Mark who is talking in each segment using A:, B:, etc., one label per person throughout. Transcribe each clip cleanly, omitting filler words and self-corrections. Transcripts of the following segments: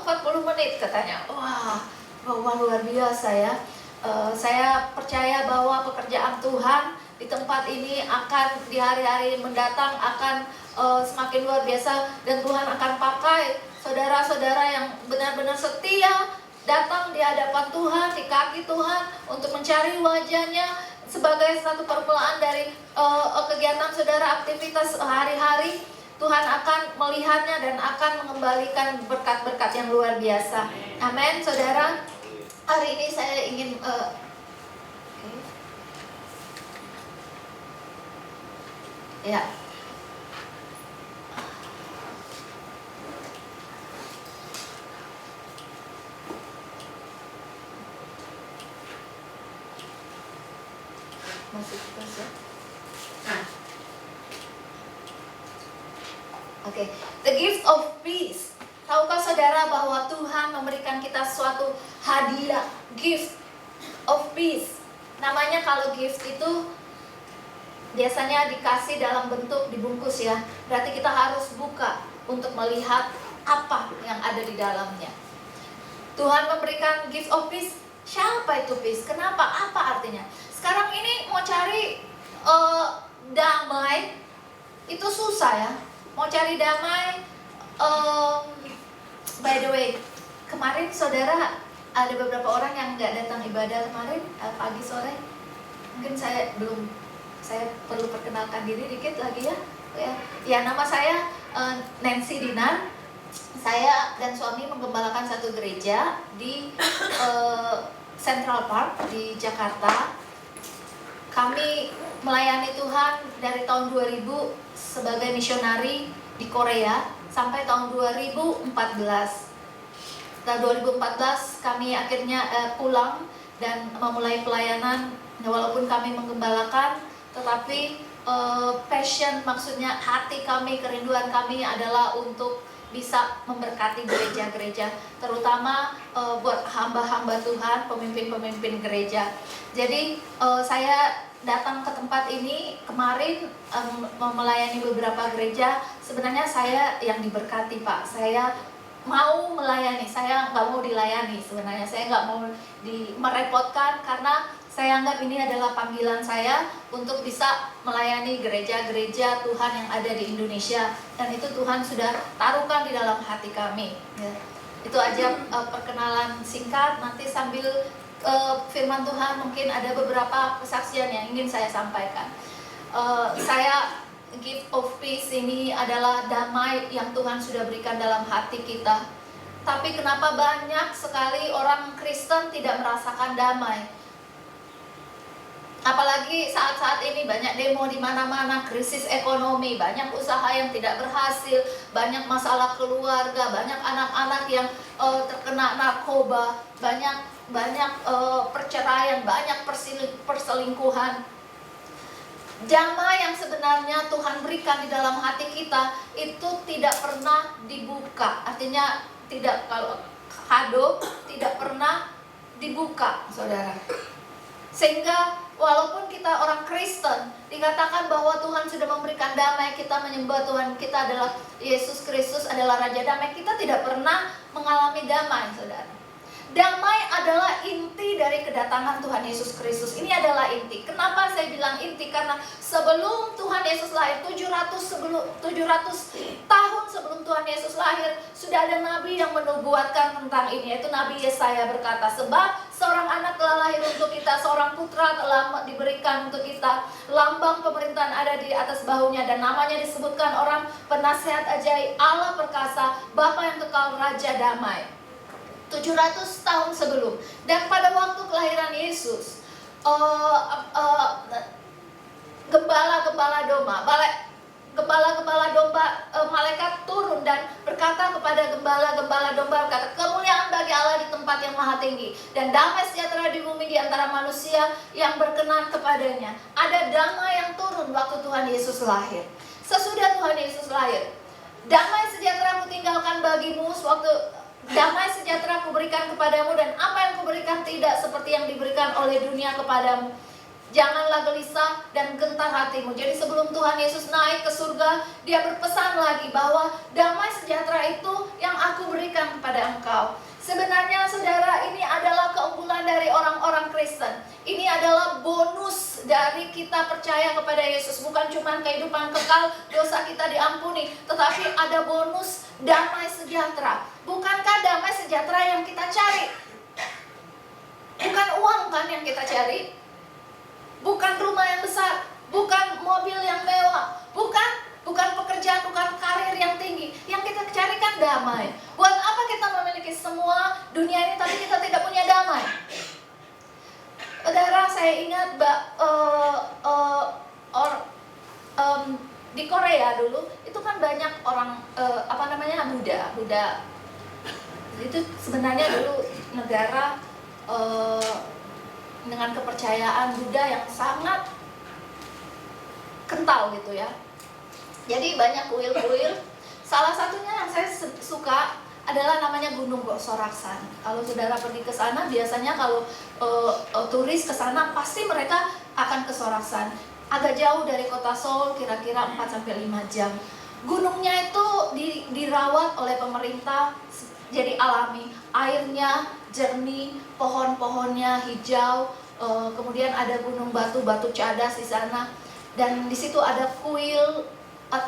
A: 40 menit katanya. Wah, luar biasa ya. Saya percaya bahwa pekerjaan Tuhan di tempat ini akan di hari-hari mendatang akan semakin luar biasa, dan Tuhan akan pakai saudara-saudara yang benar-benar setia datang di hadapan Tuhan, di kaki Tuhan untuk mencari wajahnya sebagai satu permulaan dari kegiatan saudara, aktivitas hari-hari. Tuhan akan melihatnya dan akan mengembalikan berkat-berkat yang luar biasa. Amin, saudara. Hari ini saya ingin ya. Masih terus ya. Oke, the gift of peace. Tahukah saudara bahwa Tuhan memberikan kita suatu hadiah, gift of peace. Namanya kalau gift itu biasanya dikasih dalam bentuk dibungkus ya. Berarti kita harus buka untuk melihat apa yang ada di dalamnya. Tuhan memberikan gift of peace. Siapa itu peace? Kenapa? Apa artinya? Sekarang ini mau cari damai itu susah ya. Mau cari damai, by the way, kemarin saudara ada beberapa orang yang nggak datang ibadah kemarin pagi sore. Mungkin saya perlu perkenalkan diri dikit lagi ya. Ya, nama saya Nancy Dinar. Saya dan suami menggembalakan satu gereja di Central Park di Jakarta. Kami melayani Tuhan dari tahun 2000 sebagai misionari di Korea sampai tahun 2014. Tahun 2014 kami akhirnya pulang dan memulai pelayanan. Walaupun kami menggembalakan, tetapi passion, maksudnya hati kami, kerinduan kami adalah untuk bisa memberkati gereja-gereja, terutama buat hamba-hamba Tuhan, pemimpin-pemimpin gereja. Jadi saya datang ke tempat ini kemarin melayani beberapa gereja. Sebenarnya saya yang diberkati, Pak. Saya mau melayani, saya nggak mau dilayani. Sebenarnya saya nggak mau merepotkan, karena saya anggap ini adalah panggilan saya untuk bisa melayani gereja-gereja Tuhan yang ada di Indonesia, dan itu Tuhan sudah taruhkan di dalam hati kami ya. Itu aja perkenalan singkat. Nanti sambil firman Tuhan mungkin ada beberapa kesaksian yang ingin saya sampaikan. Saya gift of peace ini adalah damai yang Tuhan sudah berikan dalam hati kita. Tapi kenapa banyak sekali orang Kristen tidak merasakan damai? Apalagi saat-saat ini banyak demo di mana-mana, krisis ekonomi, banyak usaha yang tidak berhasil, banyak masalah keluarga, banyak anak-anak yang terkena narkoba, banyak perceraian, banyak perselingkuhan. Damai yang sebenarnya Tuhan berikan di dalam hati kita itu tidak pernah dibuka. Artinya kalau kado tidak pernah dibuka, saudara. Sehingga walaupun kita orang Kristen, dikatakan bahwa Tuhan sudah memberikan damai, kita menyembah Tuhan, kita adalah Yesus Kristus adalah Raja Damai, kita tidak pernah mengalami damai, saudara. Damai adalah inti dari kedatangan Tuhan Yesus Kristus. Ini adalah inti. Kenapa saya bilang inti? Karena sebelum Tuhan Yesus lahir, 700 tahun sebelum Tuhan Yesus lahir, sudah ada nabi yang menubuatkan tentang ini, yaitu Nabi Yesaya berkata, sebab seorang anak telah lahir untuk kita, seorang putra telah diberikan untuk kita, lambang pemerintahan ada di atas bahunya, dan namanya disebutkan orang penasihat ajaib, Allah perkasa, Bapa yang kekal, Raja Damai. 700 tahun sebelum. Dan pada waktu kelahiran Yesus, gembala-gembala domba, malaikat turun dan berkata kepada gembala-gembala domba, berkata, kemuliaan bagi Allah di tempat yang maha tinggi, dan damai sejahtera di bumi di antara manusia yang berkenan kepadanya. Ada damai yang turun waktu Tuhan Yesus lahir. Sesudah Tuhan Yesus lahir, damai sejahtera kutinggalkan bagimu, sewaktu damai sejahtera kuberikan kepadamu, dan apa yang kuberikan tidak seperti yang diberikan oleh dunia kepadamu. Janganlah gelisah dan gentar hatimu. Jadi sebelum Tuhan Yesus naik ke surga, dia berpesan lagi bahwa damai sejahtera itu yang aku berikan kepada engkau. Sebenarnya saudara, ini adalah keunggulan dari orang-orang Kristen. Ini adalah bonus dari kita percaya kepada Yesus. Bukan cuma kehidupan kekal, dosa kita diampuni, tetapi ada bonus damai sejahtera. Bukankah damai sejahtera yang kita cari? Bukan uang kan yang kita cari? Bukan rumah yang besar, bukan mobil yang mewah, bukan pekerjaan, bukan karir yang tinggi. Yang kita cari kan damai. Buat apa kita memiliki semua dunia ini tapi kita tidak punya damai? Saudara, saya ingat di Korea dulu itu kan banyak orang Buddha. Itu sebenarnya dulu negara dengan kepercayaan Buddha yang sangat kental gitu ya. Jadi banyak kuil-kuil. Salah satunya yang saya suka adalah namanya Gunung Soraksan. Kalau saudara pergi ke sana, biasanya kalau turis ke sana pasti mereka akan ke Soraksan. Agak jauh dari kota Seoul, kira-kira 4-5 jam. Gunungnya itu dirawat oleh pemerintah jadi alami. Airnya jernih, pohon-pohonnya hijau, kemudian ada gunung batu cadas di sana, dan di situ ada kuil,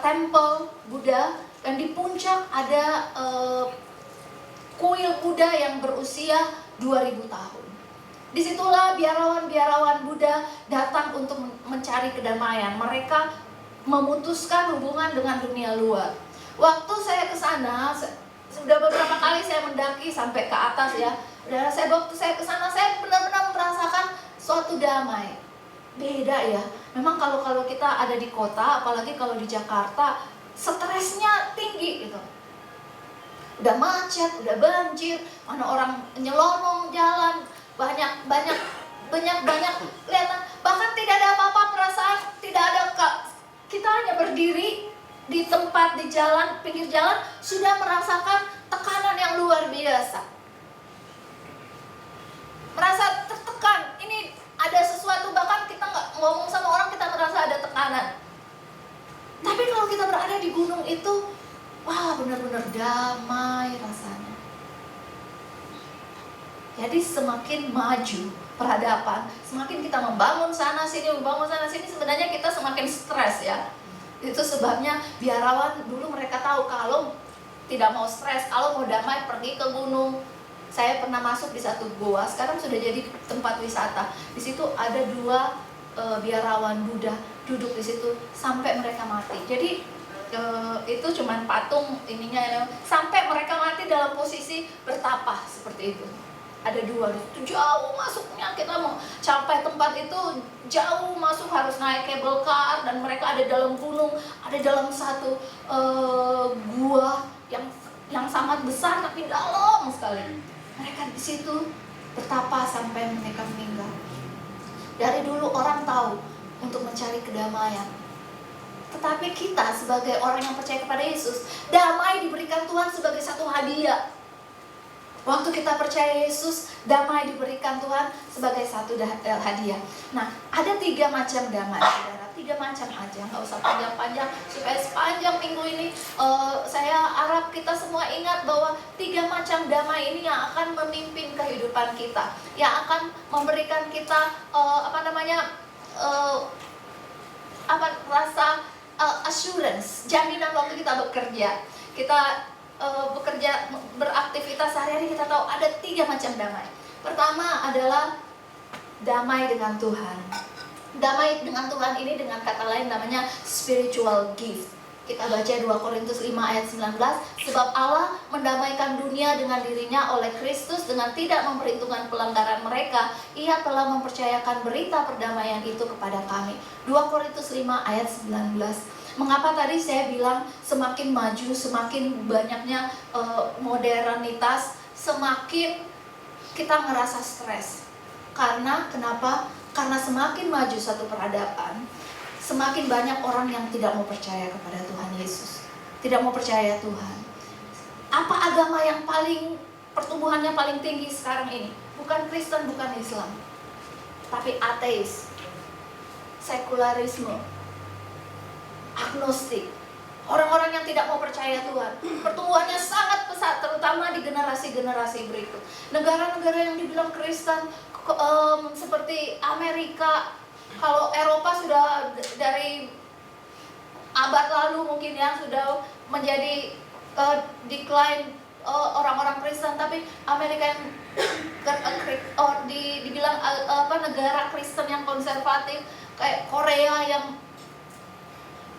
A: temple Buddha, dan di puncak ada kuil Buddha yang berusia 2000 tahun. Disitulah biarawan-biarawan Buddha datang untuk mencari kedamaian. Mereka memutuskan hubungan dengan dunia luar. Waktu saya ke sana, sudah beberapa kali saya mendaki sampai ke atas ya. Dan waktu saya ke sana, saya benar-benar merasakan suatu damai. Beda ya. Memang kalau kita ada di kota, apalagi kalau di Jakarta, stresnya tinggi gitu. Udah macet, udah banjir, mana orang nyelonong jalan, banyak kelihatan. Bahkan tidak ada apa-apa, perasaan tidak ada. Kita hanya berdiri di tempat di jalan, pinggir jalan, sudah merasakan tekanan yang luar biasa. Merasa tertekan. Ini ada sesuatu, bahkan kita nggak ngomong sama orang, kita merasa ada tekanan. Tapi kalau kita berada di gunung itu, wah, benar-benar damai rasanya. Jadi semakin maju peradaban, semakin kita membangun sana sini, sebenarnya kita semakin stres ya. Itu sebabnya biarawan dulu mereka tahu kalau tidak mau stres, kalau mau damai pergi ke gunung. Saya pernah masuk di satu goa, sekarang sudah jadi tempat wisata. Di situ ada 2 biarawan Buddha duduk di situ sampai mereka mati. Jadi itu cuman patung ininya, sampai mereka mati dalam posisi bertapah seperti itu. Ada 2 itu jauh masuknya, kita mau sampai tempat itu jauh masuk, harus naik cable car, dan mereka ada dalam gunung, ada dalam satu gua yang sangat besar tapi dalam sekali. Mereka di situ bertapa sampai mereka meninggal. Dari dulu orang tahu untuk mencari kedamaian. Tetapi kita sebagai orang yang percaya kepada Yesus, damai diberikan Tuhan sebagai satu hadiah. Waktu kita percaya Yesus, damai diberikan Tuhan sebagai satu hadiah. Nah, ada 3 macam damai, saudara. 3 macam aja, nggak usah panjang-panjang. Supaya sepanjang minggu ini, saya harap kita semua ingat bahwa 3 macam damai ini yang akan memimpin kehidupan kita, yang akan memberikan kita rasa assurance, jaminan waktu kita bekerja. Kita bekerja, beraktivitas sehari-hari, kita tahu ada 3 macam damai. Pertama adalah damai dengan Tuhan. Damai dengan Tuhan ini dengan kata lain namanya spiritual gift. Kita baca 2 Korintus 5 ayat 19, sebab Allah mendamaikan dunia dengan dirinya oleh Kristus dengan tidak memperhitungkan pelanggaran mereka. Ia telah mempercayakan berita perdamaian itu kepada kami. 2 Korintus 5 ayat 19. Mengapa tadi saya bilang semakin maju, semakin banyaknya modernitas, semakin kita ngerasa stres. Karena kenapa? Karena semakin maju satu peradaban, semakin banyak orang yang tidak mau percaya kepada Tuhan Yesus, tidak mau percaya Tuhan. Apa agama yang pertumbuhannya paling tinggi sekarang ini? Bukan Kristen, bukan Islam, tapi ateis. sekularisme, agnostik, orang-orang yang tidak mau percaya Tuhan. Pertumbuhannya sangat pesat, terutama di generasi-generasi berikut. Negara-negara yang dibilang Kristen seperti Amerika, kalau Eropa sudah dari abad lalu mungkin ya sudah menjadi decline orang-orang Kristen, tapi Amerika yang dibilang negara Kristen yang konservatif, kayak Korea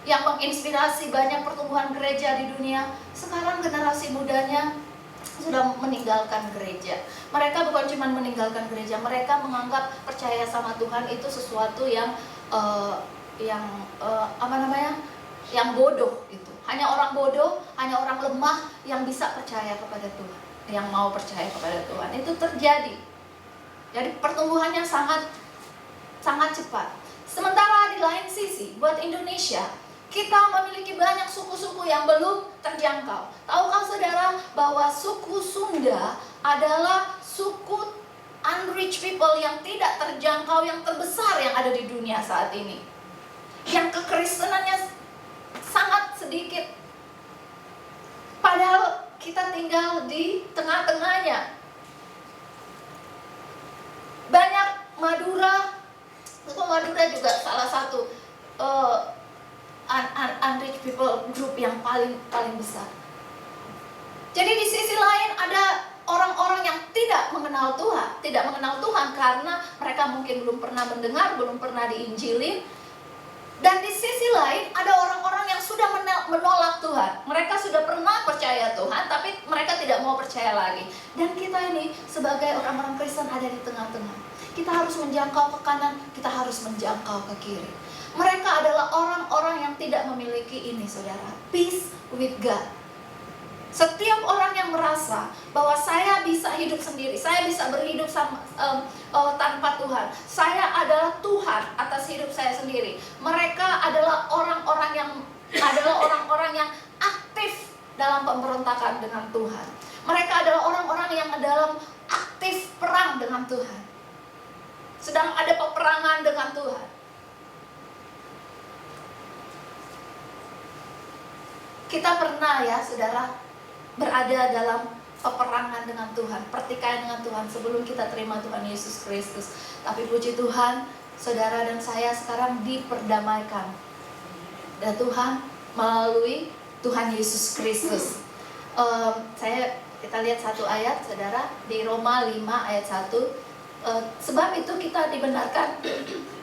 A: yang menginspirasi banyak pertumbuhan gereja di dunia. Sekarang generasi mudanya sudah meninggalkan gereja. Mereka bukan cuma meninggalkan gereja, mereka menganggap percaya sama Tuhan itu sesuatu yang yang bodoh itu. Hanya orang bodoh, hanya orang lemah yang bisa percaya kepada Tuhan, yang mau percaya kepada Tuhan. Itu terjadi. Jadi pertumbuhannya sangat cepat. Sementara di lain sisi, buat Indonesia, kita memiliki banyak suku-suku yang belum terjangkau. Tahukah saudara bahwa suku Sunda adalah suku unreached people yang tidak terjangkau, yang terbesar yang ada di dunia saat ini, yang kekristenannya sangat sedikit, padahal kita tinggal di tengah-tengahnya. Banyak Madura juga salah satu unreached people group yang paling besar. Jadi di sisi lain ada orang-orang yang tidak mengenal Tuhan karena mereka mungkin belum pernah mendengar, belum pernah diinjilin. Dan di sisi lain ada orang-orang yang sudah menolak Tuhan. Mereka sudah pernah percaya Tuhan, tapi mereka tidak mau percaya lagi. Dan kita ini sebagai orang-orang Kristen ada di tengah-tengah. Kita harus menjangkau ke kanan, kita harus menjangkau ke kiri. Mereka adalah orang-orang yang tidak memiliki ini, saudara, peace with God. Setiap orang yang merasa bahwa saya bisa hidup sendiri, saya bisa berhidup tanpa Tuhan, saya adalah Tuhan atas hidup saya sendiri. Mereka adalah orang-orang yang aktif dalam pemberontakan dengan Tuhan. Mereka adalah orang-orang yang dalam aktif perang dengan Tuhan. Sedang ada peperangan dengan Tuhan. Kita pernah ya, saudara, berada dalam peperangan dengan Tuhan, pertikaian dengan Tuhan sebelum kita terima Tuhan Yesus Kristus. Tapi puji Tuhan, saudara dan saya sekarang diperdamaikan dan Tuhan melalui Tuhan Yesus Kristus. Kita lihat satu ayat, saudara, di Roma 5 ayat 1. Sebab itu kita dibenarkan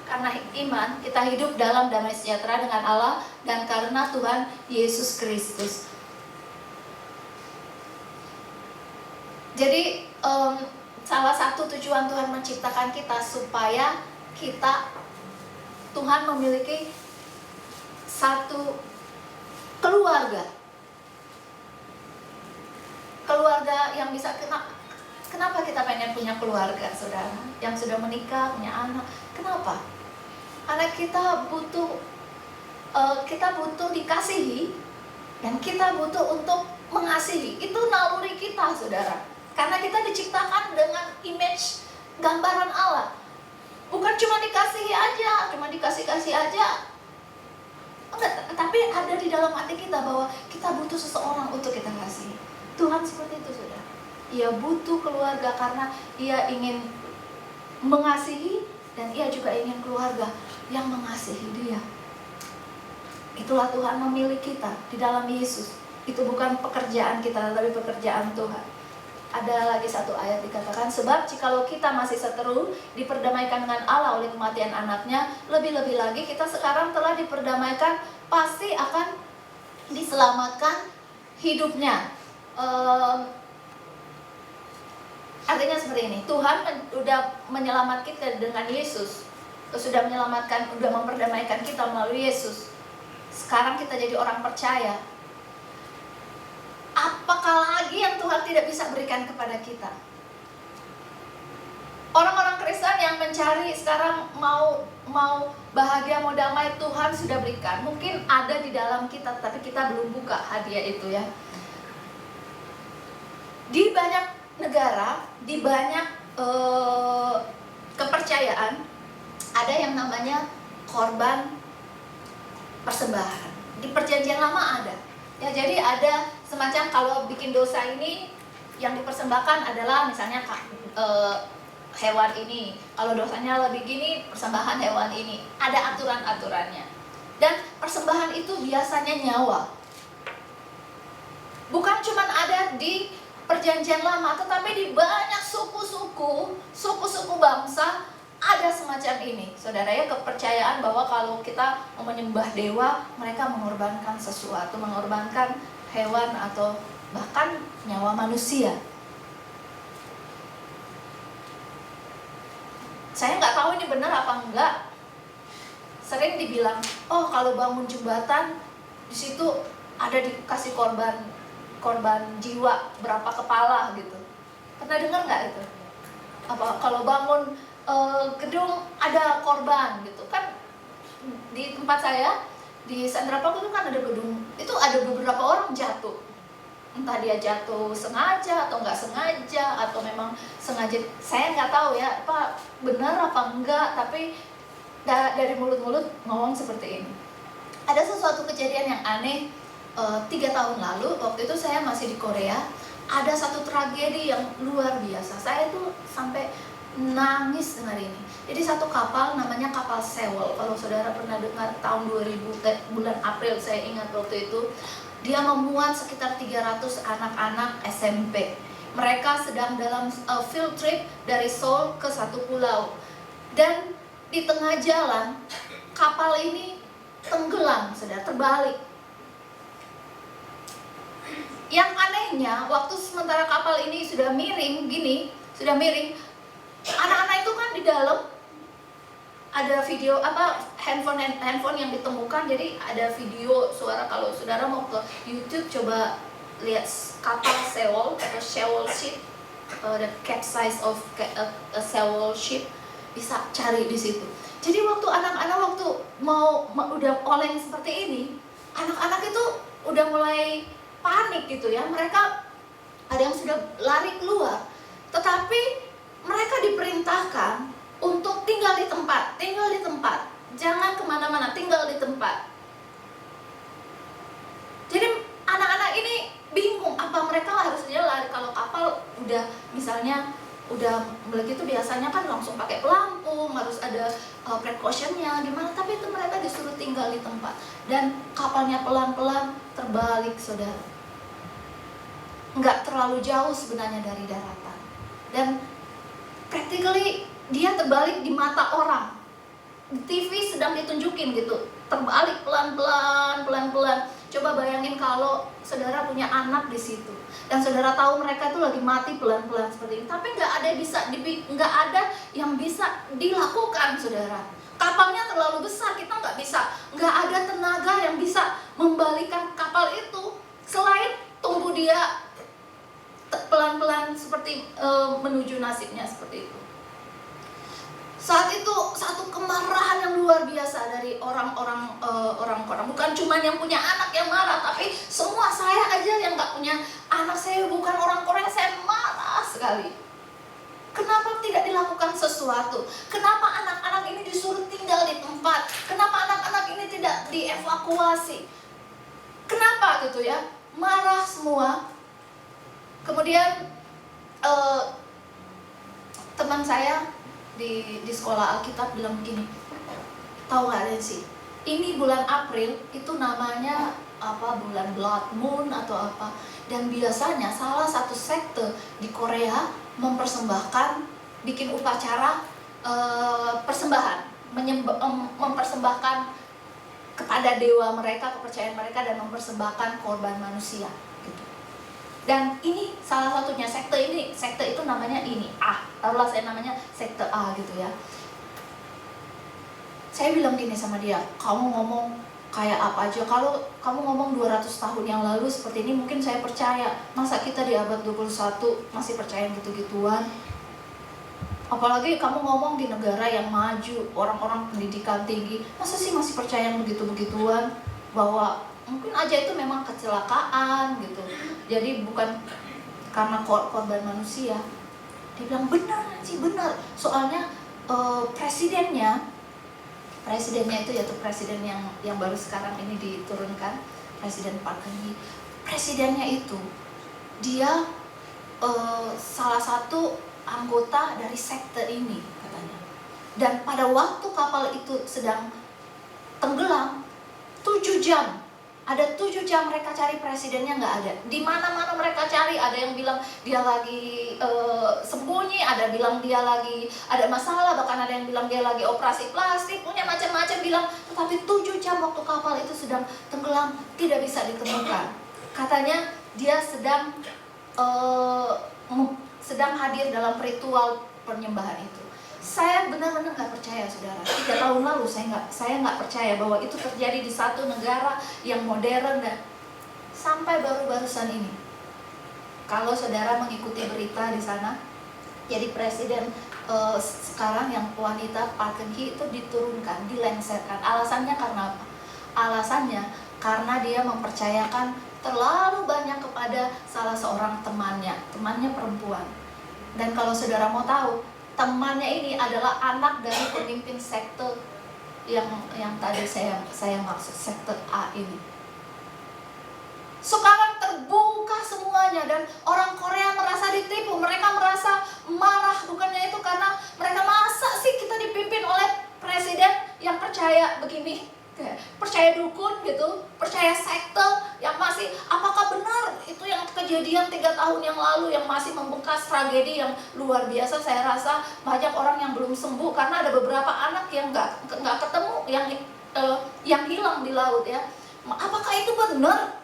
A: karena iman, kita hidup dalam damai sejahtera dengan Allah dan karena Tuhan Yesus Kristus. Jadi salah satu tujuan Tuhan menciptakan kita supaya Tuhan memiliki satu keluarga yang bisa. Kenapa kita pengen punya keluarga, saudara, yang sudah menikah, punya anak? Kenapa? Karena kita butuh dikasihi dan kita butuh untuk mengasihi. Itu naluri kita, saudara. Karena kita diciptakan dengan image gambaran Allah. Bukan cuma dikasihi aja, cuma dikasih aja. Enggak, tapi ada di dalam hati kita bahwa kita butuh seseorang untuk kita kasihi. Tuhan seperti itu, saudara. Ia butuh keluarga karena ia ingin mengasihi dan ia juga ingin keluarga yang mengasihi dia. Itulah Tuhan memilih kita di dalam Yesus. Itu bukan pekerjaan kita, tapi pekerjaan Tuhan. Ada lagi satu ayat dikatakan, sebab jikalau kita masih seteru diperdamaikan dengan Allah oleh kematian anaknya, lebih-lebih lagi kita sekarang telah diperdamaikan, pasti akan diselamatkan hidupnya. Artinya seperti ini, Tuhan sudah menyelamatkan kita dengan Yesus, sudah memperdamaikan kita melalui Yesus. Sekarang kita jadi orang percaya. Apakah lagi yang Tuhan tidak bisa berikan kepada kita? Orang-orang Kristen yang mencari sekarang mau bahagia, mau damai, Tuhan sudah berikan. Mungkin ada di dalam kita, tapi kita belum buka hadiah itu ya. Di banyak negara, di banyak kepercayaan, ada yang namanya korban persembahan. Di perjanjian lama ada. Ya, jadi ada semacam kalau bikin dosa ini yang dipersembahkan adalah misalnya hewan ini. Kalau dosanya lebih gini, persembahan hewan ini. Ada aturan-aturannya. Dan persembahan itu biasanya nyawa. Bukan cuma ada di perjanjian lama, tetapi di banyak suku-suku bangsa ada semacam ini. Saudara ya, kepercayaan bahwa kalau kita menyembah dewa, mereka mengorbankan sesuatu, mengorbankan hewan atau bahkan nyawa manusia. Saya nggak tahu ini benar apa enggak. Sering dibilang, oh kalau bangun jembatan di situ ada dikasih korban jiwa berapa kepala gitu. Pernah dengar nggak itu? Apa kalau bangun gedung ada korban gitu kan? Di tempat saya di Central Park itu kan ada gedung, itu ada beberapa orang jatuh. Entah dia jatuh sengaja atau nggak sengaja, atau memang sengaja, saya nggak tahu ya apa benar apa enggak, tapi dari mulut-mulut ngomong seperti ini. Ada sesuatu kejadian yang aneh 3 tahun lalu, waktu itu saya masih di Korea. Ada satu tragedi yang luar biasa, saya tuh sampai nangis dengar ini. Jadi satu kapal namanya kapal Sewol, kalau saudara pernah dengar, tahun 2000 bulan April saya ingat waktu itu, dia memuat sekitar 300 anak-anak SMP. Mereka sedang dalam field trip dari Seoul ke satu pulau. Dan di tengah jalan kapal ini tenggelam, saudara, terbalik. Yang anehnya, waktu sementara kapal ini sudah miring gini, anak-anak itu kan di dalam ada video handphone yang ditemukan, jadi ada video suara. Kalau saudara mau ke YouTube coba lihat kapal Sewol atau Sewol ship, the capsize of a Sewol ship, bisa cari di situ. Jadi waktu anak-anak mau udah oleng seperti ini, anak-anak itu udah mulai panik gitu ya. Mereka ada yang sudah lari keluar, tetapi mereka diperintahkan untuk tinggal di tempat, jangan kemana-mana, tinggal di tempat. Jadi anak-anak ini bingung, apa mereka harusnya lari kalau kapal udah misalnya udah begitu, biasanya kan langsung pakai pelampung, harus ada precautionnya gimana, tapi itu mereka disuruh tinggal di tempat. Dan kapalnya pelan-pelan terbalik, saudara, nggak terlalu jauh sebenarnya dari daratan, dan practically dia terbalik di mata orang. TV sedang ditunjukin gitu, terbalik pelan-pelan. Coba bayangin kalau saudara punya anak di situ dan saudara tahu mereka itu lagi mati pelan-pelan seperti ini, tapi nggak ada yang bisa dilakukan, saudara. Kapalnya terlalu besar, kita nggak ada tenaga yang bisa membalikan kapal itu selain tunggu dia pelan-pelan seperti menuju nasibnya seperti itu. Saat itu satu kemarahan yang luar biasa dari orang-orang, bukan cuma yang punya anak yang marah, tapi semua. Saya aja yang nggak punya anak, saya bukan orang Korea, saya marah sekali. Kenapa tidak dilakukan sesuatu? Kenapa anak-anak ini disuruh tinggal di tempat? Kenapa anak-anak ini tidak dievakuasi? Kenapa gitu ya? Marah semua. Kemudian teman saya di sekolah Alkitab bilang begini, tahu nggak sih, ini bulan April itu namanya apa, bulan blood moon atau apa, dan biasanya salah satu sekte di Korea mempersembahkan, bikin upacara persembahan, mempersembahkan kepada dewa mereka, kepercayaan mereka, dan mempersembahkan korban manusia gitu. Dan ini salah satunya sekte itu namanya ini taruhlah saya namanya sekte A gitu ya. Saya bilang gini sama dia, kamu ngomong kayak apa aja, kalau kamu ngomong 200 tahun yang lalu seperti ini mungkin saya percaya, masa kita di abad 21 masih percaya gitu-gituan? Apalagi kamu ngomong di negara yang maju, orang-orang pendidikan tinggi, masa sih masih percaya yang begitu-begituan? Bahwa mungkin aja itu memang kecelakaan gitu, jadi bukan karena korban manusia. Dia bilang benar sih, benar, soalnya presidennya presidennya itu yaitu presiden yang baru sekarang ini diturunkan, Presiden Park Geun-hye. Presidennya itu dia salah satu anggota dari sekte ini katanya. Dan pada waktu kapal itu sedang tenggelam, 7 jam. Ada 7 jam mereka cari presidennya, nggak ada. Di mana-mana mereka cari, ada yang bilang dia lagi sembunyi, ada bilang dia lagi ada masalah, bahkan ada yang bilang dia lagi operasi plastik, punya macam-macam bilang. Tetapi 7 jam waktu kapal itu sedang tenggelam, tidak bisa ditemukan. Katanya dia sedang hadir dalam ritual penyembahan itu. Saya benar-benar nggak percaya, saudara. 3 tahun lalu saya nggak percaya bahwa itu terjadi di satu negara yang modern, dan sampai baru-barusan ini. Kalau saudara mengikuti berita di sana, jadi presiden sekarang yang wanita Park Geun-hye itu diturunkan, dilengsarkan. Alasannya karena apa? Alasannya karena dia mempercayakan terlalu banyak kepada salah seorang temannya perempuan. Dan kalau saudara mau tahu, temannya ini adalah anak dari pemimpin sekte yang tadi saya maksud, sekte A ini. Sekarang terbuka semuanya dan orang Korea merasa ditipu, mereka merasa marah. Bukannya itu karena mereka, masa sih kita dipimpin oleh presiden yang percaya begini, percaya dukun gitu, percaya sekte yang masih, apakah benar itu yang kejadian 3 tahun yang lalu yang masih membekas tragedi yang luar biasa. Saya rasa banyak orang yang belum sembuh karena ada beberapa anak yang nggak ketemu, yang hilang di laut ya. Apakah itu benar?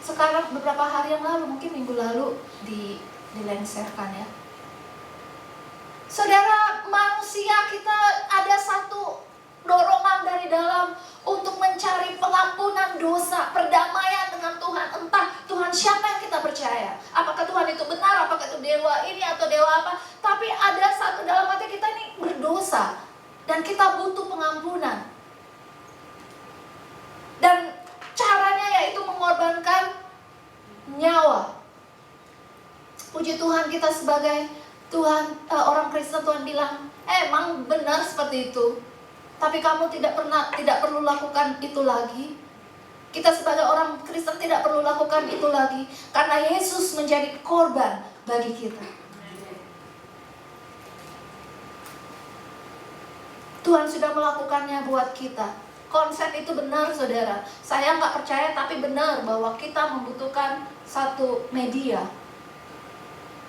A: Sekarang beberapa hari yang lalu, mungkin minggu lalu dilengsarkan ya. Saudara, manusia kita ada satu dorongan dari dalam untuk mencari pengampunan dosa, perdamaian dengan Tuhan. Entah Tuhan siapa yang kita percaya, apakah Tuhan itu benar, apakah itu dewa ini atau dewa apa. Tapi ada satu dalam hati kita ini berdosa, dan kita butuh pengampunan. Dan caranya yaitu mengorbankan nyawa. Puji Tuhan, kita sebagai orang Kristen, Tuhan bilang, emang benar seperti itu, tapi kamu tidak perlu lakukan itu lagi. Kita sebagai orang Kristen tidak perlu lakukan itu lagi, karena Yesus menjadi korban bagi kita. Tuhan sudah melakukannya buat kita. Konsep itu benar, saudara. Saya nggak percaya, tapi benar bahwa kita membutuhkan satu media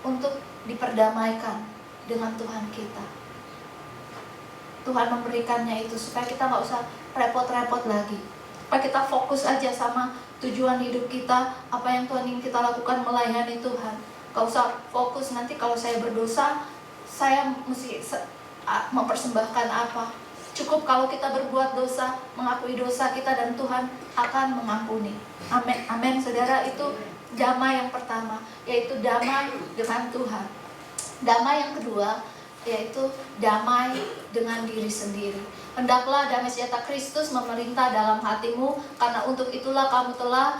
A: untuk diperdamaikan dengan Tuhan kita. Tuhan memberikannya itu supaya kita nggak usah repot-repot lagi, supaya kita fokus aja sama tujuan hidup kita, apa yang Tuhan ingin kita lakukan, melayani Tuhan. Nggak usah fokus nanti kalau saya berdosa, saya mesti mempersembahkan apa. Cukup kalau kita berbuat dosa, mengakui dosa kita, dan Tuhan akan mengampuni. Amin, amin, saudara. Itu damai yang pertama, yaitu damai dengan Tuhan. Damai yang kedua, yaitu damai dengan diri sendiri. Hendaklah damai sejahtera Kristus memerintah dalam hatimu, karena untuk itulah kamu telah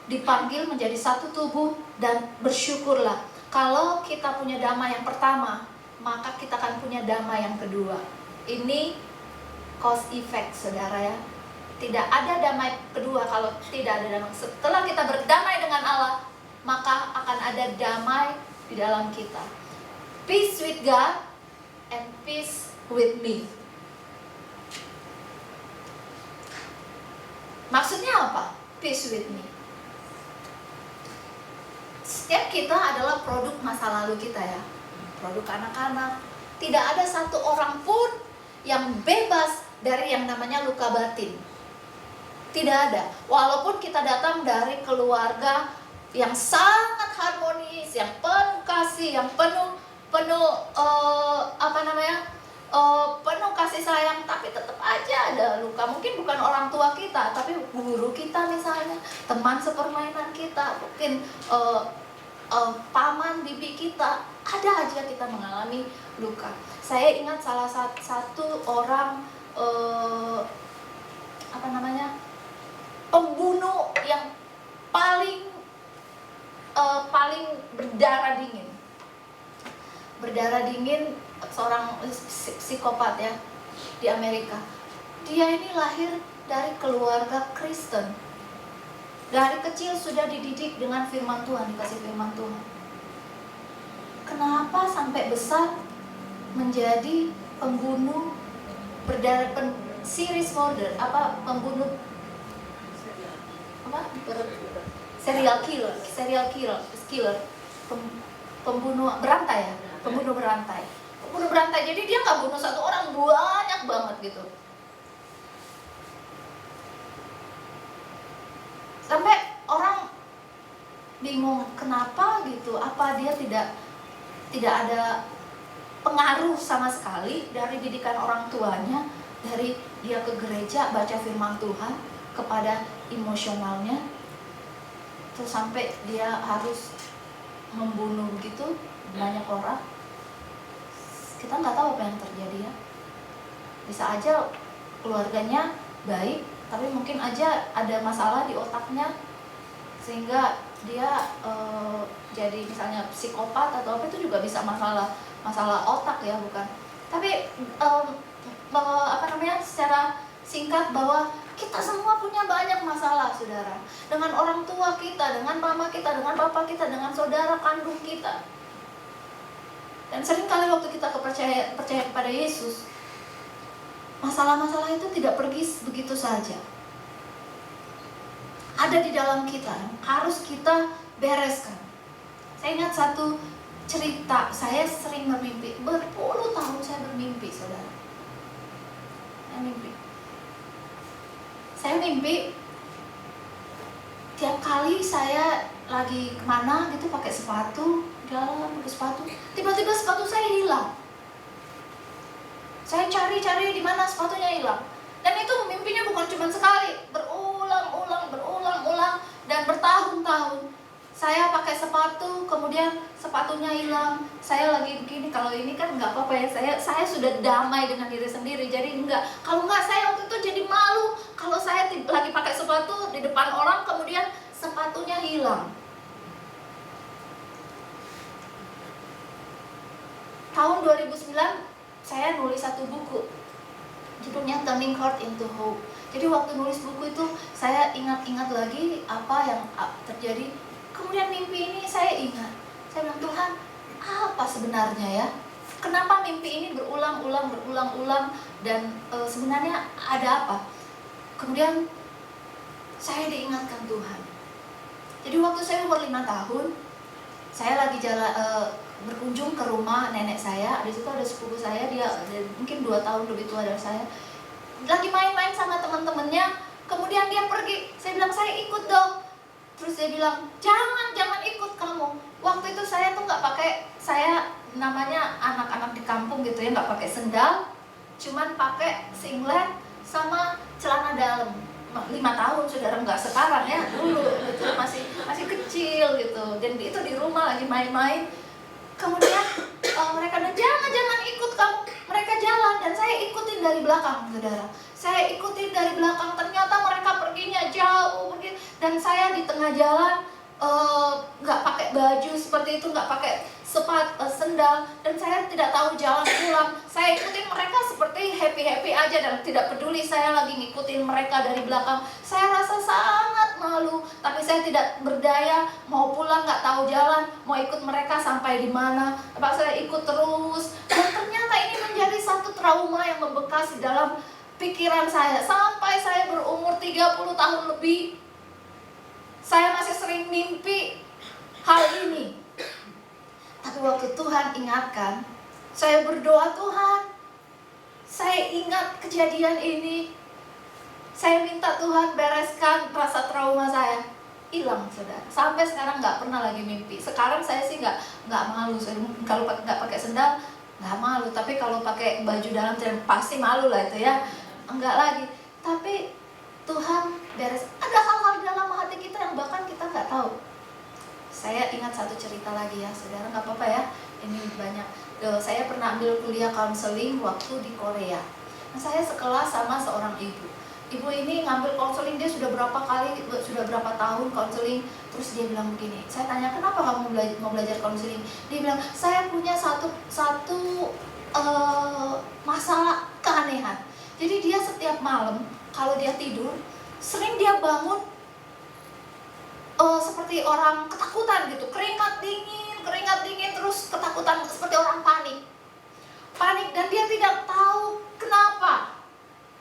A: dipanggil menjadi satu tubuh, dan bersyukurlah. Kalau kita punya damai yang pertama, maka kita akan punya damai yang kedua. Ini cause effect, saudara ya. Tidak ada damai kedua kalau tidak ada damai. Setelah kita berdamai dengan Allah, maka akan ada damai di dalam kita. Peace with God and peace with me. Maksudnya apa? Peace with me. Setiap kita adalah produk masa lalu kita ya. Produk anak-anak. Tidak ada satu orang pun yang bebas dari yang namanya luka batin. Tidak ada. Walaupun kita datang dari keluarga yang sangat harmonis, yang penuh kasih, yang penuh penuh kasih sayang, tapi tetap aja ada luka. Mungkin bukan orang tua kita, tapi guru kita misalnya, teman sepermainan kita, mungkin paman bibi kita, ada aja kita mengalami luka. Saya ingat salah satu orang pembunuh yang paling berdarah dingin seorang psikopat ya di Amerika. Dia ini lahir dari keluarga Kristen. Dari kecil sudah dididik dengan firman Tuhan, dikasih firman Tuhan. Kenapa sampai besar menjadi pembunuh series murder, pembunuh serial killer, pembunuh berantai ya, pembunuh berantai. Jadi dia nggak bunuh satu orang, banyak banget gitu. Sampai orang bingung kenapa gitu, apa dia tidak ada pengaruh sama sekali dari didikan orang tuanya, dari dia ke gereja baca firman Tuhan, kepada emosionalnya, terus sampai dia harus membunuh gitu banyak orang. Kita nggak tahu apa yang terjadi ya. Bisa aja keluarganya baik, tapi mungkin aja ada masalah di otaknya sehingga dia jadi misalnya psikopat atau apa, itu juga bisa masalah otak ya, bukan. Tapi secara singkat bahwa kita semua punya banyak masalah, saudara, dengan orang tua kita, dengan mama kita, dengan papa kita, dengan saudara kandung kita. Dan seringkali waktu kita percaya kepada Yesus, masalah-masalah itu tidak pergi begitu saja. Ada di dalam kita, harus kita bereskan. Saya ingat satu cerita, saya sering bermimpi, berpuluh tahun saya bermimpi, saudara. Saya mimpi tiap kali saya lagi kemana gitu pakai sepatu, jalan pakai sepatu, tiba-tiba sepatu saya hilang. Saya cari di mana sepatunya hilang. Dan itu mimpinya bukan cuma sekali, berulang-ulang dan bertahun-tahun. Saya pakai sepatu, kemudian sepatunya hilang. Saya lagi begini, kalau ini kan nggak apa-apa ya. Saya sudah damai dengan diri sendiri, jadi enggak. Kalau nggak, saya waktu itu jadi malu kalau saya lagi pakai sepatu di depan orang, kemudian sepatunya hilang. Tahun 2009 saya nulis satu buku, judulnya Turning Hurt into Hope. Jadi waktu nulis buku itu saya ingat-ingat lagi apa yang terjadi. Kemudian mimpi ini saya ingat. Saya bilang, Tuhan, apa sebenarnya ya? Kenapa mimpi ini berulang-ulang dan sebenarnya ada apa? Kemudian saya diingatkan Tuhan. Jadi waktu saya umur 5 tahun, saya lagi berkunjung ke rumah nenek saya. Di situ ada sepupu saya, dia mungkin 2 tahun lebih tua dari saya. Lagi main-main sama teman-temannya, kemudian dia pergi. Saya bilang, saya ikut dong. Terus dia bilang, jangan ikut kamu. Waktu itu saya tuh nggak pakai, saya namanya anak-anak di kampung gitu ya, nggak pakai sendal, cuman pakai singlet sama celana dalam. 5 tahun, saudara, nggak sekarang ya, dulu itu masih kecil gitu. Dan itu di rumah lagi main-main. Kemudian mereka bilang, jangan ikut kamu. Mereka jalan dan saya ikutin dari belakang, saudara. Saya ikutin dari belakang, ternyata mereka perginya jauh pergi. Dan saya di tengah jalan nggak pakai baju seperti itu, nggak pakai sendal, dan saya tidak tahu jalan pulang. Saya ikutin mereka seperti happy aja dan tidak peduli saya lagi ngikutin mereka dari belakang. Saya rasa sangat malu, tapi saya tidak berdaya, mau pulang nggak tahu jalan, mau ikut mereka sampai di mana. Tapi saya ikut terus, dan ternyata ini menjadi satu trauma yang membekas di dalam pikiran saya sampai saya berumur 30 tahun lebih. Saya masih sering mimpi hal ini. Tapi waktu Tuhan ingatkan, saya berdoa, Tuhan, saya ingat kejadian ini. Saya minta Tuhan bereskan rasa trauma saya. Hilang, saudara. Sampai sekarang nggak pernah lagi mimpi. Sekarang saya sih nggak malu. Kalau nggak pakai sendal nggak malu. Tapi kalau pakai baju dalam pasti malu lah itu ya. Enggak lagi. Tapi Tuhan beres. Ada hal-hal dalam hati kita yang bahkan kita nggak tahu. Saya ingat satu cerita lagi ya, saudara, nggak apa-apa ya. Ini banyak. Saya pernah ambil kuliah konseling waktu di Korea. Nah, saya sekelas sama seorang ibu. Ibu ini ngambil konseling, dia sudah berapa tahun konseling. Terus dia bilang begini, saya tanya, kenapa kamu mau belajar konseling? Dia bilang, saya punya satu masalah keanehan. Jadi dia setiap malam kalau dia tidur, sering dia bangun seperti orang ketakutan gitu, keringat dingin terus ketakutan, seperti orang panik, dan dia tidak tahu kenapa,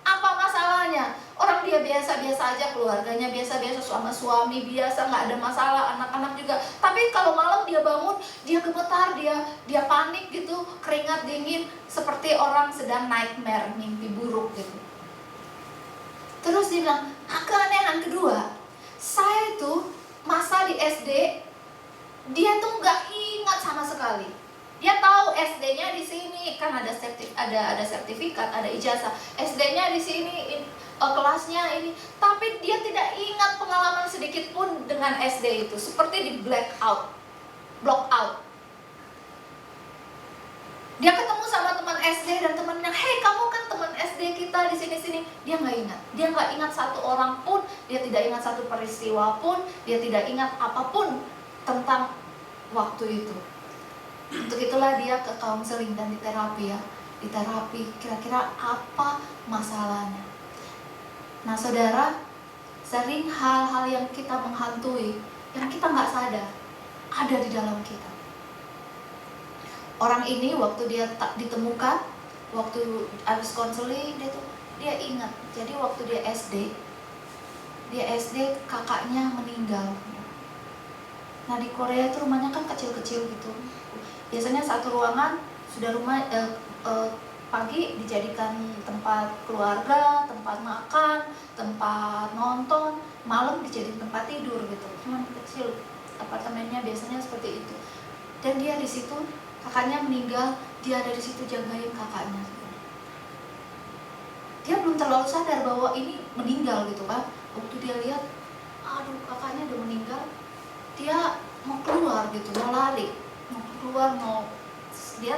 A: apa masalahnya. Orang dia biasa-biasa aja, keluarganya biasa-biasa, sama suami biasa, nggak ada masalah, anak-anak juga. Tapi kalau malam dia bangun, dia gemetar, dia panik gitu, keringat dingin, seperti orang sedang nightmare, mimpi buruk gitu. Terus dia bilang, keanehan kedua, saya itu masa di SD, dia tuh nggak ingat sama sekali. Dia tahu SD-nya di sini, kan ada sertifikat, ada ijazah. SD-nya di sini, kelasnya ini, tapi dia tidak ingat pengalaman sedikit pun dengan SD itu, seperti di block out. Dia ketemu sama teman SD dan temannya, "Hei, kamu kan teman SD kita di sini." Dia nggak ingat. Dia nggak ingat satu orang pun, dia tidak ingat satu peristiwa pun, dia tidak ingat apapun tentang waktu itu. Untuk itulah dia ke counseling dan di terapi ya. Di terapi, kira-kira apa masalahnya. Nah saudara, sering hal-hal yang kita menghantui, yang kita nggak sadar, ada di dalam kita. Orang ini waktu dia tak ditemukan, waktu habis konseling, dia ingat. Jadi waktu dia SD kakaknya meninggal. Nah di Korea itu rumahnya kan kecil-kecil gitu. Biasanya satu ruangan sudah pagi dijadikan tempat keluarga, tempat makan, tempat nonton, malam dijadikan tempat tidur gitu. Cuman kecil, apartemennya biasanya seperti itu. Dan dia di situ, kakaknya meninggal, dia ada di situ jagain kakaknya. Dia belum terlalu sadar bahwa ini meninggal gitu kan. Waktu dia lihat, aduh kakaknya udah meninggal, dia mau keluar gitu, mau lari, dia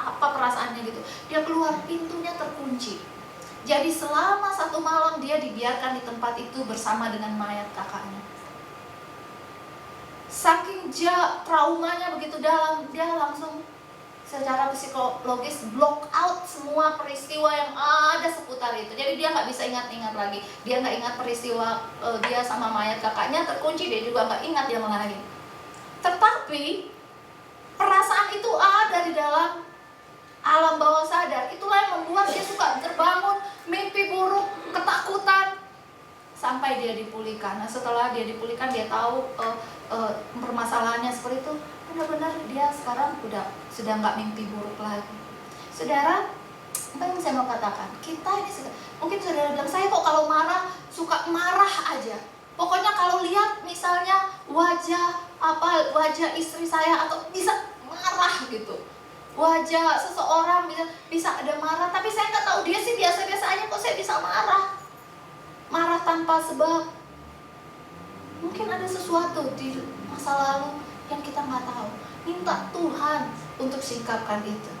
A: apa perasaannya gitu. Dia keluar, pintunya terkunci. Jadi selama satu malam dia dibiarkan di tempat itu bersama dengan mayat kakaknya. Saking traumanya begitu dalam, dia langsung secara psikologis block out semua peristiwa yang ada seputar itu. Jadi dia nggak bisa ingat-ingat lagi. Dia nggak ingat peristiwa dia sama mayat kakaknya terkunci. Dia juga nggak ingat dia mengalami. Tetapi perasaan itu ada di dalam alam bawah sadar. Itulah yang membuat dia suka terbangun, mimpi buruk, ketakutan, sampai dia dipulihkan. Nah setelah dia dipulihkan, dia tahu permasalahannya seperti itu. Benar-benar dia sekarang sudah nggak mimpi buruk lagi. Saudara, apa yang saya mau katakan? Kita ini mungkin saudara bilang, saya kok kalau marah suka marah aja. Pokoknya kalau lihat misalnya wajah istri saya atau bisa marah gitu, wajah seseorang bisa ada marah, tapi saya nggak tahu dia sih biasa-biasa aja kok saya bisa marah tanpa sebab. Mungkin ada sesuatu di masa lalu yang kita nggak tahu. Minta Tuhan untuk singkapkan itu.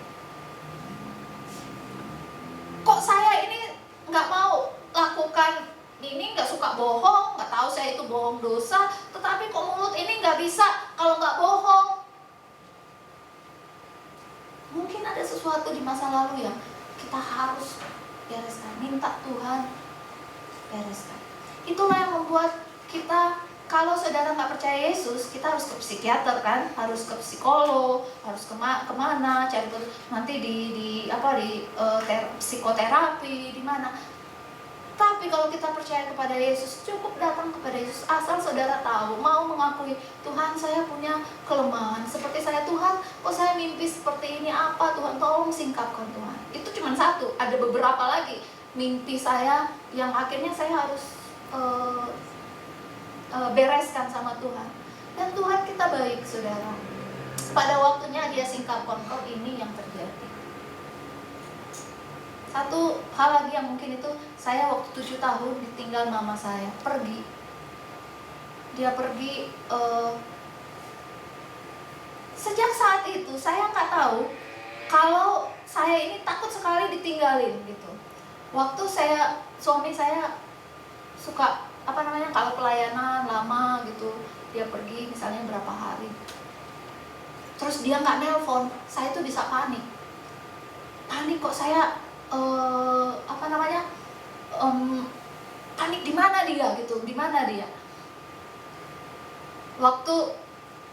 A: Kok saya ini nggak mau lakukan ini, nggak suka bohong, nggak tahu saya itu bohong dosa, tetapi kok mulut ini nggak bisa kalau nggak bohong. Mungkin ada sesuatu di masa lalu yang kita harus bereskan. Minta Tuhan bereskan. Itulah yang membuat kita, kalau saudara nggak percaya Yesus, kita harus ke psikiater kan, harus ke psikolog, harus kemana, cari nanti di psikoterapi di mana. Tapi kalau kita percaya kepada Yesus, cukup datang kepada Yesus. Asal saudara tahu, mau mengakui, Tuhan saya punya kelemahan seperti saya. Tuhan, kok saya mimpi seperti ini, apa Tuhan, tolong singkapkan Tuhan. Itu cuma satu, ada beberapa lagi mimpi saya yang akhirnya saya harus bereskan sama Tuhan. Dan Tuhan kita baik saudara. Pada waktunya dia singkapkan, kok ini yang terjadi. Satu hal lagi yang mungkin itu, saya waktu 7 tahun ditinggal mama saya, pergi. Dia pergi, sejak saat itu saya nggak tahu kalau saya ini takut sekali ditinggalin gitu. Waktu suami saya suka kalau pelayanan lama gitu, dia pergi misalnya berapa hari, terus dia nggak nelpon, saya tuh bisa panik. panik kok saya, panik, di mana dia gitu, di mana dia. Waktu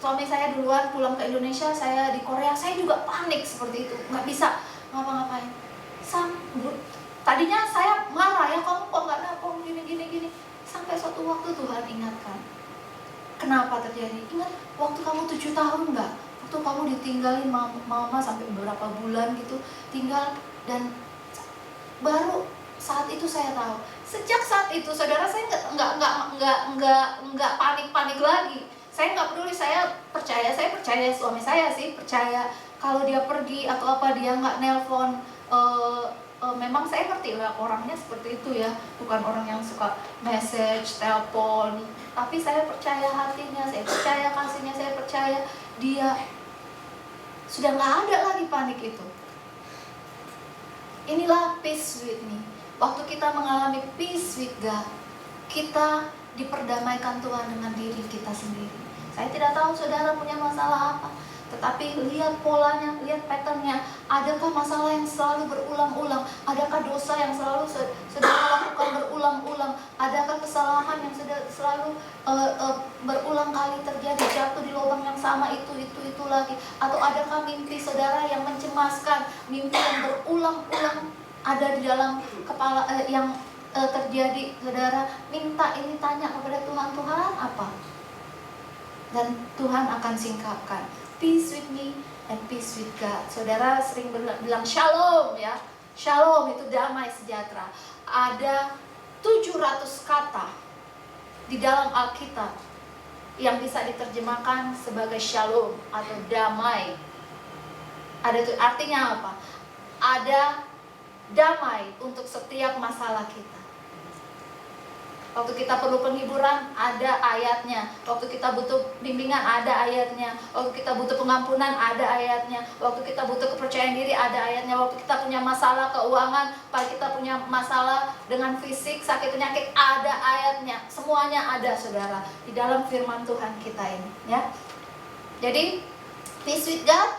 A: suami saya duluan pulang ke Indonesia, saya di Korea, saya juga panik seperti itu, nggak bisa ngapa-ngapain. Tadinya saya marah, ya kamu kok nggak nelpon gini. Sampai suatu waktu Tuhan ingatkan. Kenapa terjadi? Ingat waktu kamu 7 tahun nggak? Waktu kamu ditinggalin mama sampai beberapa bulan gitu, tinggal, dan baru saat itu saya tahu. Sejak saat itu, saudara, saya nggak panik lagi. Saya nggak peduli, saya percaya suami saya sih, percaya kalau dia pergi atau apa, dia nggak nelpon. Memang saya ngerti lah orangnya seperti itu ya, bukan orang yang suka message, telepon. Tapi saya percaya hatinya, saya percaya kasihnya, saya percaya dia sudah nggak ada lagi panik itu. Inilah peace with me. Waktu kita mengalami peace with God, kita diperdamaikan Tuhan dengan diri kita sendiri. Saya tidak tahu saudara punya masalah apa, tetapi lihat polanya, lihat patternnya. Adakah masalah yang selalu berulang-ulang? Adakah dosa yang selalu saudara lakukan berulang-ulang? Adakah kesalahan yang selalu berulang kali terjadi, jatuh di lubang yang sama itu lagi? Atau adakah mimpi saudara yang mencemaskan, mimpi yang berulang-ulang ada di dalam kepala yang terjadi? Saudara minta ini, tanya kepada Tuhan, Tuhan apa? Dan Tuhan akan singkapkan. Peace with me and peace with God. Saudara sering bilang shalom ya. Shalom itu damai sejahtera. Ada 700 kata di dalam Alkitab yang bisa diterjemahkan sebagai shalom atau damai. Ada itu artinya apa? Ada damai untuk setiap masalah kita. Waktu kita perlu penghiburan, ada ayatnya. Waktu kita butuh bimbingan, ada ayatnya. Waktu kita butuh pengampunan, ada ayatnya. Waktu kita butuh kepercayaan diri, ada ayatnya. Waktu kita punya masalah keuangan, kita punya masalah dengan fisik, sakit penyakit, ada ayatnya. Semuanya ada, saudara, di dalam firman Tuhan kita ini, ya. Jadi, peace with God,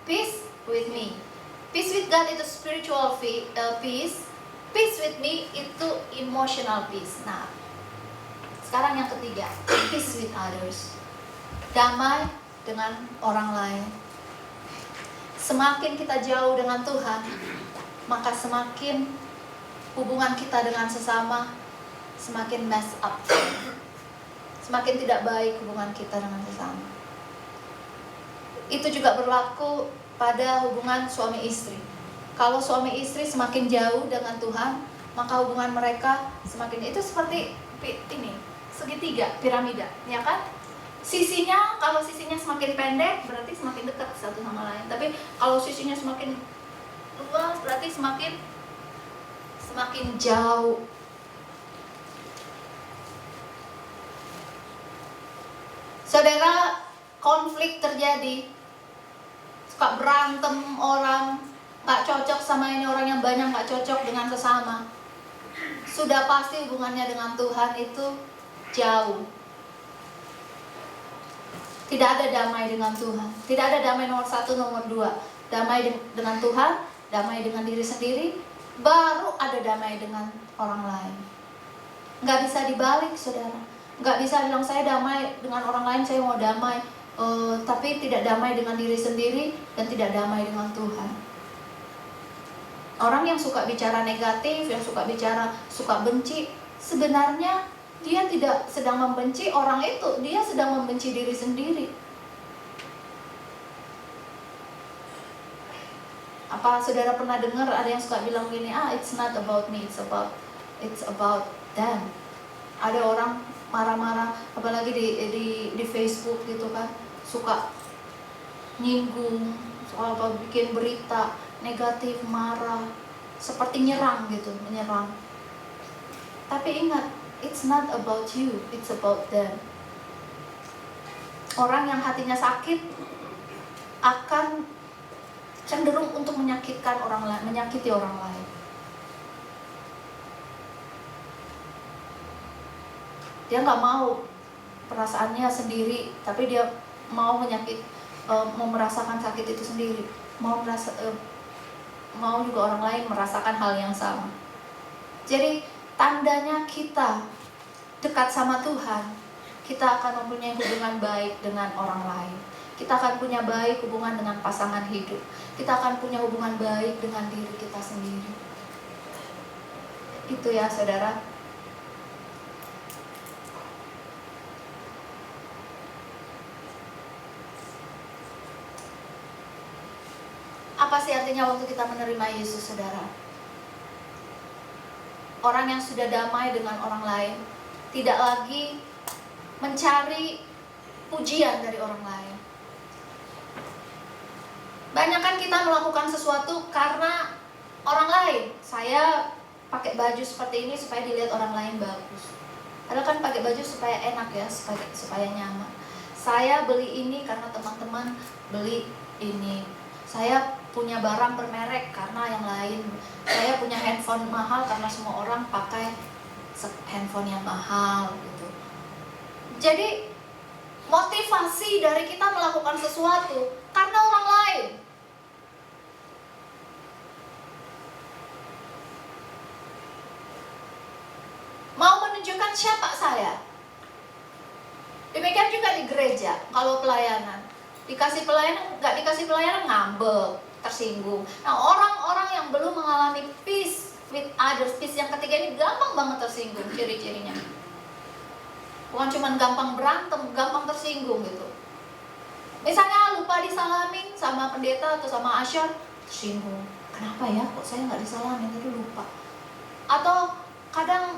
A: peace with me. Peace with God itu spiritual peace. Peace with me itu emotional peace. Nah, sekarang yang ketiga, peace with others. Damai dengan orang lain. Semakin kita jauh dengan Tuhan, maka semakin hubungan kita dengan sesama semakin mess up. Semakin tidak baik hubungan kita dengan sesama. Itu juga berlaku pada hubungan suami istri. Kalau suami istri semakin jauh dengan Tuhan, maka hubungan mereka semakin, itu seperti ini, segitiga, piramida, ya kan? Sisinya, kalau sisinya semakin pendek, berarti semakin dekat satu sama lain. Tapi kalau sisinya semakin luas, berarti semakin jauh. Saudara, konflik terjadi, suka berantem orang, gak cocok sama ini orang yang banyak, gak cocok dengan sesama. Sudah pasti hubungannya dengan Tuhan itu jauh. Tidak ada damai dengan Tuhan. Tidak ada damai nomor 1, nomor 2. Damai dengan Tuhan, damai dengan diri sendiri, baru ada damai dengan orang lain. Gak bisa dibalik, saudara. Gak bisa bilang saya damai dengan orang lain, saya mau damai, tapi tidak damai dengan diri sendiri dan tidak damai dengan Tuhan. Orang yang suka bicara negatif, yang suka benci, sebenarnya dia tidak sedang membenci orang itu, dia sedang membenci diri sendiri. Apa saudara pernah dengar ada yang suka bilang gini, it's not about me, it's about them. Ada orang marah-marah, apalagi di Facebook gitu kan, suka nyinggung, soal apa, bikin berita negatif, marah, seperti menyerang. Tapi ingat, it's not about you, it's about them. Orang yang hatinya sakit akan cenderung untuk menyakitkan orang lain, menyakiti orang lain. Dia nggak mau perasaannya sendiri, tapi dia mau merasakan sakit itu sendiri, mau mau juga orang lain merasakan hal yang sama. Jadi tandanya kita dekat sama Tuhan, kita akan mempunyai hubungan baik dengan orang lain. Kita akan punya baik hubungan dengan pasangan hidup. Kita akan punya hubungan baik dengan diri kita sendiri. Itu ya saudara. Apa sih artinya waktu kita menerima Yesus, saudara? Orang yang sudah damai dengan orang lain, tidak lagi mencari pujian dari orang lain. Banyak kan kita melakukan sesuatu karena orang lain. Saya pakai baju seperti ini supaya dilihat orang lain bagus. Padahal kan pakai baju supaya enak ya, supaya nyaman. Saya beli ini karena teman-teman beli ini. Saya punya barang bermerek karena yang lain. Saya punya handphone mahal karena semua orang pakai handphone yang mahal gitu. Jadi motivasi dari kita melakukan sesuatu karena orang lain. Mau menunjukkan siapa saya. Demikian juga di gereja, kalau pelayanan. Dikasih pelayanan, nggak dikasih pelayanan ngambek, tersinggung. Nah, orang-orang yang belum mengalami peace with others, peace yang ketiga ini gampang banget tersinggung ciri-cirinya. Bukan cuma gampang berantem, gampang tersinggung gitu. Misalnya lupa disalamin sama pendeta atau sama asyar, tersinggung. Kenapa ya, kok saya nggak disalamin, tadi lupa. Atau kadang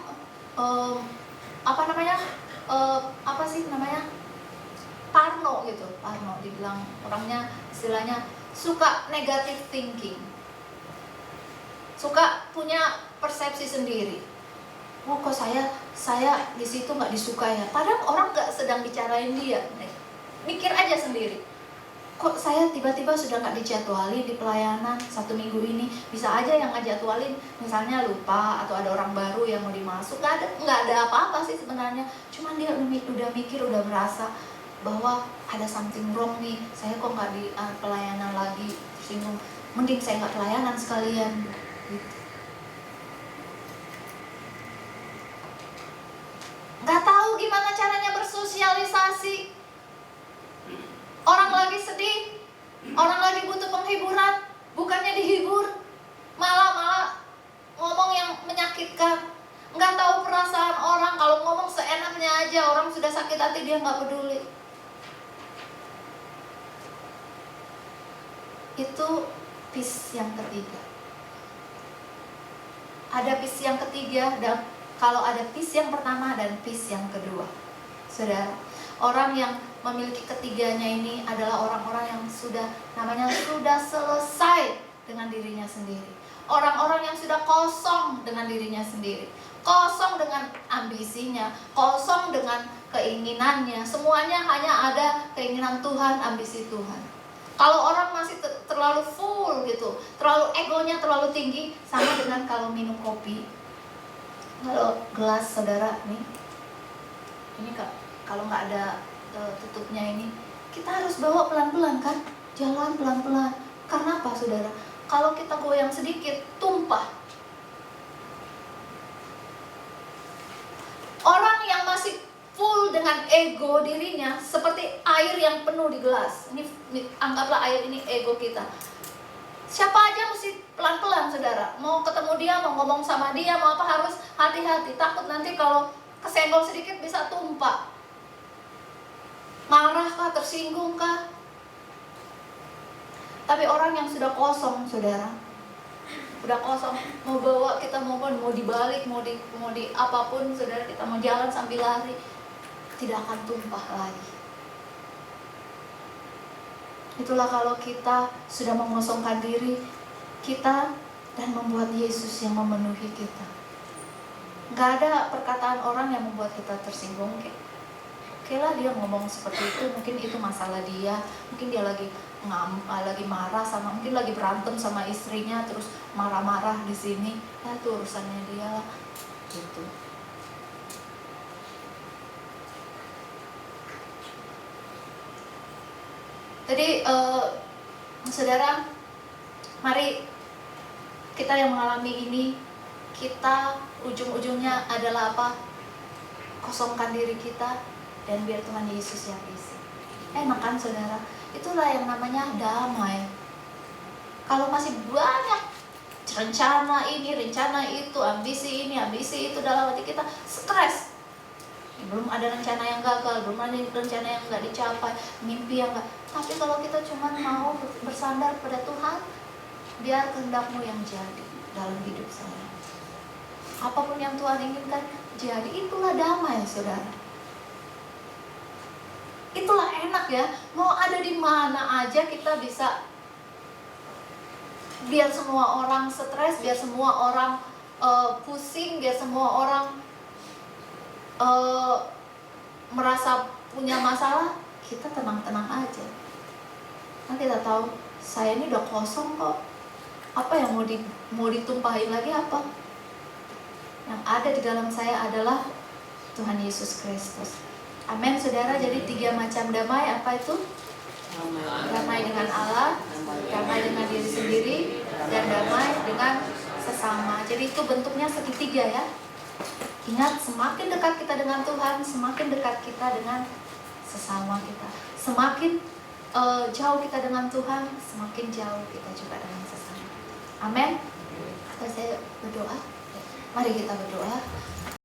A: Parno gitu, Parno dibilang orangnya istilahnya suka negative thinking, suka punya persepsi sendiri. Oh kok saya di situ nggak disukai ya, padahal orang nggak sedang bicarain dia, mikir aja sendiri. Kok saya tiba-tiba sudah nggak dijadwalin di pelayanan 1 minggu ini, bisa aja yang ngejadwalin misalnya lupa atau ada orang baru yang mau dimasuk, nggak ada apa-apa sih sebenarnya, cuman dia udah mikir, udah merasa bahwa ada something wrong nih, saya kok nggak di pelayanan lagi, tersinggung, mending saya nggak pelayanan sekalian gitu. Nggak tahu gimana caranya bersosialisasi. Orang lagi sedih, orang lagi butuh penghiburan, bukannya dihibur, malah ngomong yang menyakitkan. Nggak tahu perasaan orang, kalau ngomong seenaknya aja, orang sudah sakit hati dia nggak peduli. Itu peace yang ketiga. Ada peace yang ketiga, dan kalau ada peace yang pertama dan peace yang kedua, saudara, orang yang memiliki ketiganya ini adalah orang-orang yang sudah selesai dengan dirinya sendiri. Orang-orang yang sudah kosong dengan dirinya sendiri, kosong dengan ambisinya, kosong dengan keinginannya. Semuanya hanya ada keinginan Tuhan, ambisi Tuhan. Kalau orang masih terlalu full gitu, terlalu egonya terlalu tinggi, sama dengan kalau minum kopi. Kalau gelas saudara nih, ini kalau nggak ada tutupnya ini, kita harus bawa pelan-pelan kan, jalan pelan-pelan. Karena apa saudara? Kalau kita goyang sedikit, tumpah. Orang yang masih full dengan ego dirinya seperti air yang penuh di gelas. Ini anggaplah air ini ego kita. Siapa aja mesti pelan-pelan saudara. Mau ketemu dia, mau ngomong sama dia, mau apa, harus hati-hati. Takut nanti kalau kesenggol sedikit bisa tumpah. Marah kah, tersinggung kah? Tapi orang yang sudah kosong saudara, udah kosong, mau bawa kita mau dibalik, mau di apapun saudara, kita mau jalan sambil lari, tidak akan tumpah lagi. Itulah kalau kita sudah mengosongkan diri kita dan membuat Yesus yang memenuhi kita. Gak ada perkataan orang yang membuat kita tersinggung. Oke lah dia ngomong seperti itu, mungkin itu masalah dia, mungkin dia lagi marah sama, mungkin lagi berantem sama istrinya, terus marah-marah di sini, ya itu urusannya dia lah, gitu. Jadi saudara, mari kita yang mengalami ini, kita ujung-ujungnya adalah apa? Kosongkan diri kita dan biar Tuhan Yesus yang isi. Enak kan saudara? Itulah yang namanya damai. Kalau masih banyak rencana ini, rencana itu, ambisi ini, ambisi itu dalam hati kita, stres. Belum ada rencana yang gagal, belum ada rencana yang nggak dicapai, mimpi yang nggak. Tapi kalau kita cuma mau bersandar pada Tuhan, biar kehendak-Mu yang jadi dalam hidup saya. Apapun yang Tuhan inginkan jadi, itulah damai saudara. Itulah enak ya. Mau ada di mana aja kita bisa. Biar semua orang stres, biar semua orang pusing, biar semua orang merasa punya masalah, kita tenang-tenang aja. Kan kita tahu saya ini udah kosong kok. Apa yang mau ditumpahin lagi apa? Yang ada di dalam saya adalah Tuhan Yesus Kristus. Amin saudara. Jadi 3 macam damai, apa itu? Damai dengan Allah, damai dengan diri sendiri, dan damai dengan sesama. Jadi itu bentuknya segitiga ya. Ingat, semakin dekat kita dengan Tuhan, semakin dekat kita dengan sesama kita. Semakin jauh kita dengan Tuhan, semakin jauh kita juga dengan sesama. Amin. Saya berdoa. Mari kita berdoa.